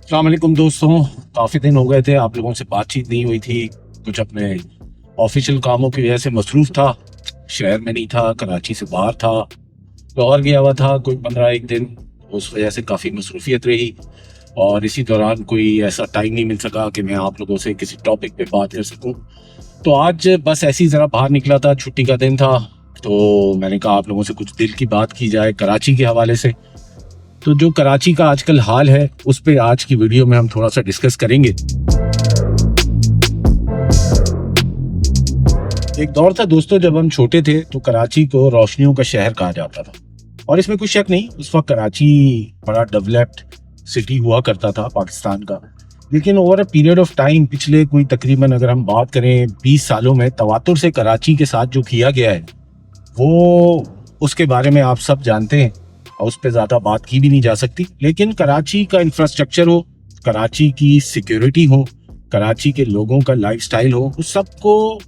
अस्सलाम वालेकुम दोस्तों। काफ़ी दिन हो गए थे, आप लोगों से बातचीत नहीं हुई थी। कुछ अपने ऑफिशियल कामों की वजह से मसरूफ़ था, शहर में नहीं था, कराची से बाहर था, लाहौर गया हुआ था कोई 15 एक दिन। उस वजह से काफ़ी मसरूफियत रही और इसी दौरान कोई ऐसा टाइम नहीं मिल सका कि मैं आप लोगों से किसी टॉपिक पे बात कर सकूं। तो आज बस ऐसे ही ज़रा बाहर निकला था, छुट्टी का दिन था, तो मैंने कहा आप लोगों से कुछ दिल की बात की जाए कराची के हवाले से। तो जो कराची का आजकल हाल है उस पे आज की वीडियो में हम थोड़ा सा डिस्कस करेंगे। एक दौर था दोस्तों जब हम छोटे थे तो कराची को रोशनियों का शहर कहा जाता था और इसमें कुछ शक नहीं, उस वक्त कराची बड़ा डेवलप्ड सिटी हुआ करता था पाकिस्तान का। लेकिन over a period of time, पिछले कोई तकरीबन अगर हम बात करें 20 सालों में, तवातुर से कराची के साथ जो किया गया है वो उसके बारे में आप सब जानते हैं और उस पर ज़्यादा बात की भी नहीं जा सकती। लेकिन कराची का इंफ्रास्ट्रक्चर हो, कराची की सिक्योरिटी हो, कराची के लोगों का लाइफस्टाइल हो, उस सबको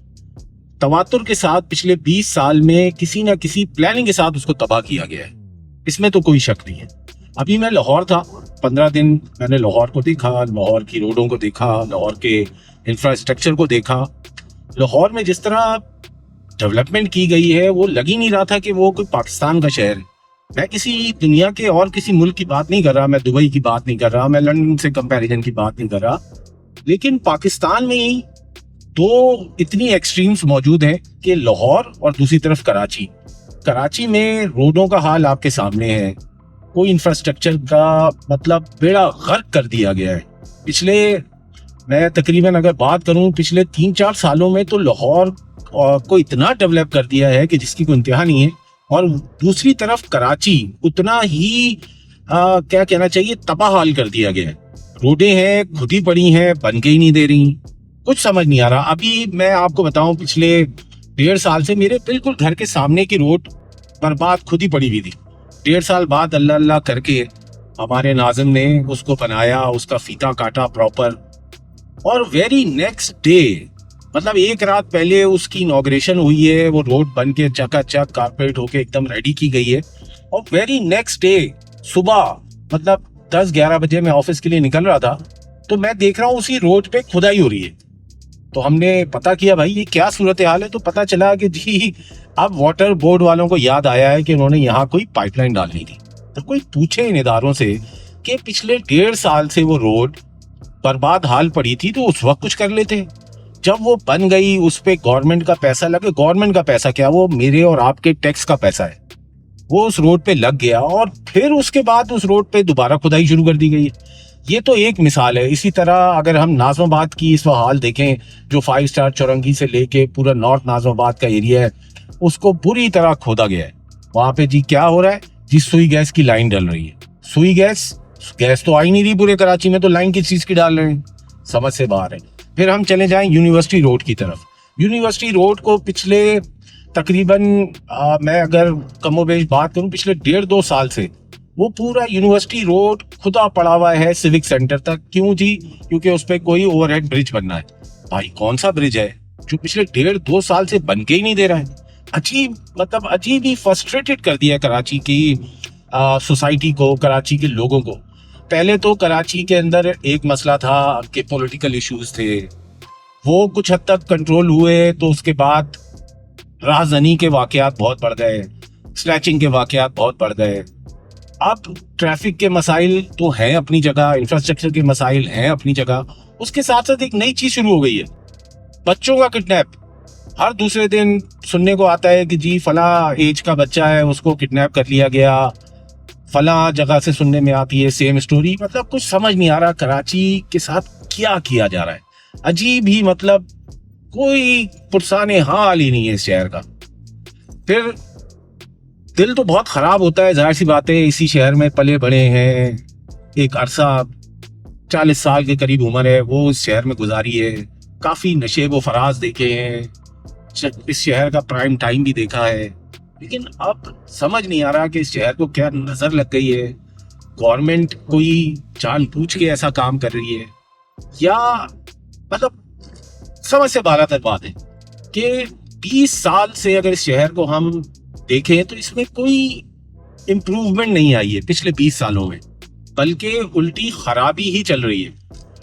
तवातुर के साथ पिछले 20 साल में किसी ना किसी प्लानिंग के साथ उसको तबाह किया गया है। इसमें तो कोई शक नहीं है। अभी मैं लाहौर था, 15 दिन मैंने लाहौर को देखा, लाहौर की रोडों को देखा, लाहौर के इंफ्रास्ट्रक्चर को देखा। लाहौर में जिस तरह डेवलपमेंट की गई है वो लग ही नहीं रहा था कि वो कोई पाकिस्तान का शहर है। मैं किसी दुनिया के और किसी मुल्क की बात नहीं कर रहा, मैं दुबई की बात नहीं कर रहा, मैं लंदन से कंपैरिजन की बात नहीं कर रहा, लेकिन पाकिस्तान में ही दो इतनी एक्सट्रीम्स मौजूद हैं कि लाहौर और दूसरी तरफ कराची। कराची में रोडों का हाल आपके सामने है, कोई इंफ्रास्ट्रक्चर का मतलब बेड़ा गर्क कर दिया गया है। पिछले, मैं तकरीबन अगर बात करूं पिछले 3-4 सालों में तो लाहौर को इतना डेवलप कर दिया है कि जिसकी कोई इंतहा नहीं है। और दूसरी तरफ कराची उतना ही क्या कहना चाहिए, तबाह हाल कर दिया गया है। रोडें हैं खुद ही पड़ी हैं, बन के ही नहीं दे रही, कुछ समझ नहीं आ रहा। अभी मैं आपको बताऊं, पिछले 1.5 साल से मेरे बिल्कुल घर के सामने की रोड बर्बाद खुद ही पड़ी हुई थी। 1.5 साल बाद अल्लाह अल्लाह करके हमारे नाज़िम ने उसको बनाया, उसका फीता काटा प्रॉपर, और वेरी नेक्स्ट डे, मतलब एक रात पहले उसकी इनॉग्रेशन हुई है, वो रोड बन के चकाचक कारपेट होके एकदम रेडी की गई है। और वेरी नेक्स्ट डे सुबह, मतलब 10-11 बजे मैं ऑफिस के लिए निकल रहा था तो मैं देख रहा हूँ उसी रोड पे खुदाई हो रही है। तो हमने पता किया भाई ये क्या सूरत हाल है, तो पता चला कि जी अब वाटर बोर्ड वालों को याद आया है कि उन्होंने यहाँ कोई पाइपलाइन डालनी थी। तो कोई पूछे इन इदारों से कि पिछले 1.5 साल से वो रोड बर्बाद हाल पड़ी थी तो उस वक्त कुछ कर लेते। जब वो बन गई उस पे गवर्नमेंट का पैसा लगे, गवर्नमेंट का पैसा क्या, वो मेरे और आपके टैक्स का पैसा है, वो उस रोड पे लग गया और फिर उसके बाद उस रोड पे दोबारा खुदाई शुरू कर दी गई। ये तो एक मिसाल है। इसी तरह अगर हम नाज़िमाबाद की इस वक्त हाल देखें, जो 5 स्टार चौरंगी से लेके पूरा नॉर्थ नाज़िमाबाद का एरिया है उसको बुरी तरह खोदा गया है। वहां पे जी क्या हो रहा है, जी सुई गैस की लाइन डल रही है। सुई गैस, गैस तो आई नहीं रही पूरे कराची में, तो लाइन किस चीज की डाल रहे हैं, समझ से बाहर है। फिर हम चले जाएं यूनिवर्सिटी रोड की तरफ। यूनिवर्सिटी रोड को पिछले तकरीबन मैं अगर कमोबेश बात करूं पिछले 1.5-2 साल से वो पूरा यूनिवर्सिटी रोड खुदा पड़ा हुआ है सिविक सेंटर तक। क्यों जी? क्योंकि उस पर कोई ओवरहेड ब्रिज बनना है। भाई कौन सा ब्रिज है जो पिछले 1.5-2 साल से बन के ही नहीं दे रहा है। अजीब, मतलब अजीब ही फ्रस्ट्रेटेड कर दिया कराची की सोसाइटी को, कराची के लोगों को। पहले तो कराची के अंदर एक मसला था कि पॉलिटिकल इश्यूज थे, वो कुछ हद तक कंट्रोल हुए, तो उसके बाद राहजनी के वाकयात बहुत बढ़ गए, स्नैचिंग के वाकयात बहुत बढ़ गए। अब ट्रैफिक के मसाइल तो हैं अपनी जगह, इंफ्रास्ट्रक्चर के मसाइल हैं अपनी जगह, उसके साथ साथ एक नई चीज शुरू हो गई है, बच्चों का किडनैप। हर दूसरे दिन सुनने को आता है कि जी फला एज का बच्चा है उसको किडनैप कर लिया गया, फला जगह से सुनने में आती है सेम स्टोरी। मतलब कुछ समझ नहीं आ रहा कराची के साथ क्या किया जा रहा है। अजीब ही, मतलब कोई पुरसाने हाल ही नहीं है इस शहर का। फिर दिल तो बहुत खराब होता है, जाहिर सी बात है, इसी शहर में पले बड़े हैं, एक अरसा 40 साल के करीब उम्र है वो इस शहर में गुजारी है, काफी नशेब व फराज देखे हैं, इस शहर का प्राइम टाइम भी देखा है। लेकिन अब समझ नहीं आ रहा कि इस शहर को क्या नजर लग गई है, गवर्नमेंट कोई जानबूझ के ऐसा काम कर रही है या मतलब समझ से बाहर तक बात है कि 20 साल से अगर इस शहर को हम देखें तो इसमें कोई इम्प्रूवमेंट नहीं आई है पिछले 20 सालों में। बल्कि उल्टी खराबी ही चल रही है।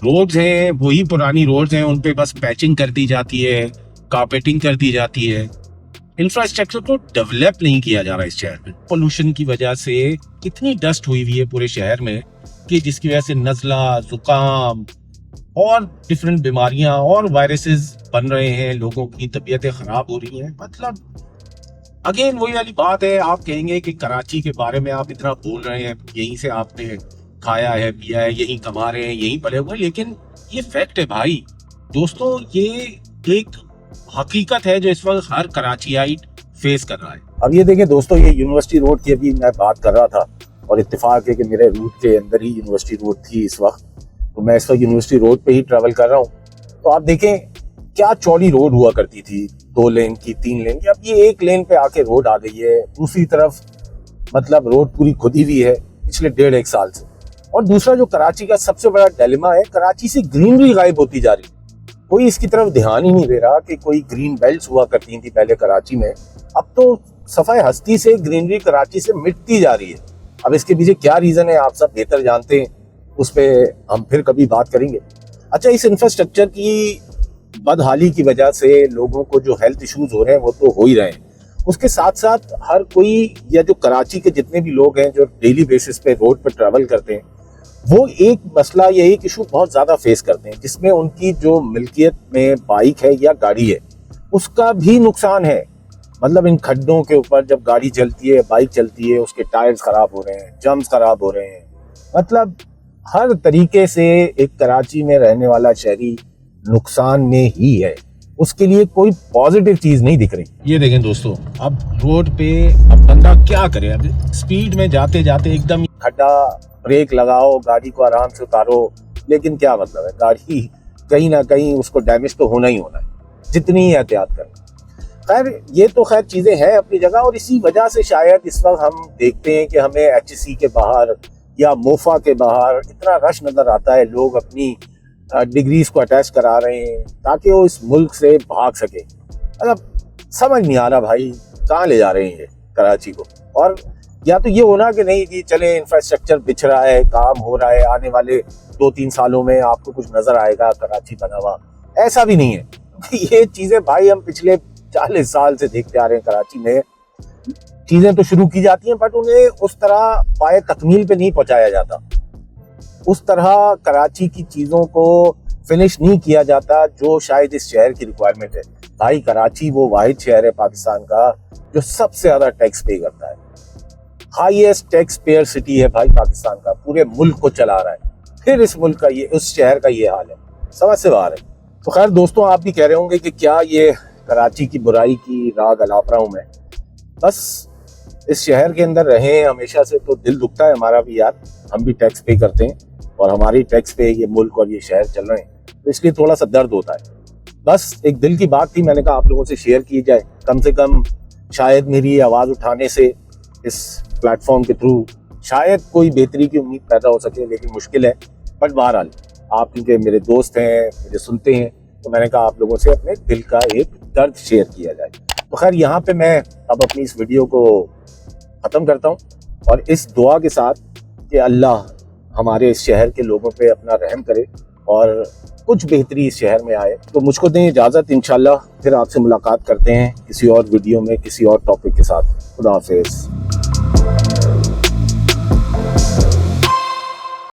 रोड्स हैं वही पुरानी रोड्स हैं, उन पे बस पैचिंग कर दी जाती है, कारपेटिंग कर दी जाती है। इंफ्रास्ट्रक्चर को डेवलप नहीं किया जा रहा इस शहर में। पोल्यूशन की वजह से इतनी डस्ट हुई हुई है पूरे शहर में कि जिसकी वजह से नज़ला, जुकाम और डिफरेंट बीमारियां और वायरसेस बन रहे हैं, लोगों की तबीयतें खराब हो रही हैं। मतलब अगेन वही वाली बात है, आप कहेंगे कि कराची के बारे में आप इतना बोल रहे हैं, यहीं से आपने खाया है, पिया है, यहीं कमा रहे हैं, यहीं पले हुए, लेकिन ये फैक्ट है भाई दोस्तों, ये एक हकीकत है जो इस वक्त हर कराचियाई फेस कर रहा है। अब ये देखें दोस्तों, ये यूनिवर्सिटी रोड की अभी मैं बात कर रहा था और इत्तेफाक है कि मेरे रूट के अंदर ही यूनिवर्सिटी रोड थी इस वक्त, तो मैं इस वक्त यूनिवर्सिटी रोड पे ही ट्रैवल कर रहा हूँ। तो आप देखें क्या चौड़ी रोड हुआ करती थी, 2 लेन की, 3 लेन की, अब ये 1 लेन पे आके रोड आ गई है। दूसरी तरफ मतलब रोड पूरी खुदी हुई है पिछले 1.5-1 साल से। और दूसरा जो कराची का सबसे बड़ा डिलेमा है, कराची से ग्रीनरी गायब होती जा रही है। कोई इसकी तरफ ध्यान ही नहीं दे रहा कि कोई ग्रीन बेल्ट्स हुआ करती थी पहले कराची में, अब तो सफाई हस्ती से ग्रीनरी कराची से मिटती जा रही है। अब इसके पीछे क्या रीजन है आप सब बेहतर जानते हैं, उस पर हम फिर कभी बात करेंगे। अच्छा, इस इंफ्रास्ट्रक्चर की बदहाली की वजह से लोगों को जो हेल्थ इश्यूज हो रहे हैं वो तो हो ही रहे हैं, उसके साथ साथ हर कोई या जो कराची के जितने भी लोग हैं जो डेली बेसिस पे रोड पर ट्रैवल करते हैं, वो एक मसला या एक इशू बहुत ज़्यादा फेस करते हैं, जिसमें उनकी जो मिल्कियत में बाइक है या गाड़ी है उसका भी नुकसान है। मतलब इन खड्डों के ऊपर जब गाड़ी चलती है, बाइक चलती है, उसके टायर्स खराब हो रहे हैं, जम्स खराब हो रहे हैं। मतलब हर तरीके से एक कराची में रहने वाला शहरी नुकसान में ही है, उसके लिए कोई पॉजिटिव चीज नहीं दिख रही। ये देखें दोस्तों, अब रोड पे अब बंदा क्या करे, अब स्पीड में जाते जाते एकदम खड्डा, ब्रेक लगाओ, गाड़ी को आराम से उतारो, लेकिन क्या मतलब है, गाड़ी कहीं ना कहीं उसको डैमेज तो होना ही होना है, जितनी ही एहतियात करें। खैर ये तो खैर चीजें हैं अपनी जगह, और इसी वजह से शायद इस वक्त हम देखते हैं कि हमें HSC के बाहर या मोफा के बाहर इतना रश नजर आता है। लोग अपनी डिग्रीज को अटैच करा रहे हैं ताकि वो इस मुल्क से भाग सके। मतलब समझ नहीं आ रहा भाई कहाँ ले जा रहे हैं ये कराची को। और या तो ये होना कि नहीं जी चले, इंफ्रास्ट्रक्चर बिछ रहा है, काम हो रहा है, आने वाले 2-3 सालों में आपको कुछ नजर आएगा कराची बना हुआ, ऐसा भी नहीं है। ये चीजें भाई हम पिछले 40 साल से देखते आ रहे हैं। कराची में चीजें तो शुरू की जाती हैं बट उन्हें उस तरह पाए तकमील पे नहीं पहुंचाया जाता, उस तरह कराची की चीजों को फिनिश नहीं किया जाता जो शायद इस शहर की रिक्वायरमेंट है। भाई कराची वो वाहिद शहर है पाकिस्तान का जो सबसे ज्यादा टैक्स पे करता है, हाईएस्ट टैक्स पेयर सिटी है भाई पाकिस्तान का, पूरे मुल्क को चला रहा है। फिर इस मुल्क का ये, उस शहर का ये हाल है, समझ से बाहर है। तो खैर दोस्तों, आप भी कह रहे होंगे कि क्या ये कराची की बुराई की राग अलाप रहा हूं मैं। बस इस शहर के अंदर रहे हमेशा से तो दिल दुखता है हमारा भी यार, हम भी टैक्स पे करते हैं और हमारी टैक्स पे ये मुल्क और ये शहर चल रहे हैं, तो इसलिए थोड़ा सा दर्द होता है। बस एक दिल की बात थी, मैंने कहा आप लोगों से शेयर की जाए, कम से कम शायद मेरी आवाज़ उठाने से इस प्लेटफॉर्म के थ्रू शायद कोई बेहतरी की उम्मीद पैदा हो सके, लेकिन मुश्किल है। बट बहरहाल आप क्योंकि मेरे दोस्त हैं, मुझे सुनते हैं, तो मैंने कहा आप लोगों से अपने दिल का एक दर्द शेयर किया जाए। तो खैर यहाँ पे मैं अब अपनी इस वीडियो को ख़त्म करता हूँ और इस दुआ के साथ कि अल्लाह हमारे इस शहर के लोगों पे अपना रहम करे और कुछ बेहतरी इस शहर में आए। तो मुझको दें इजाज़त, इंशाल्लाह फिर आपसे मुलाकात करते हैं किसी और वीडियो में किसी और टॉपिक के साथ। खुदा हाफिज़।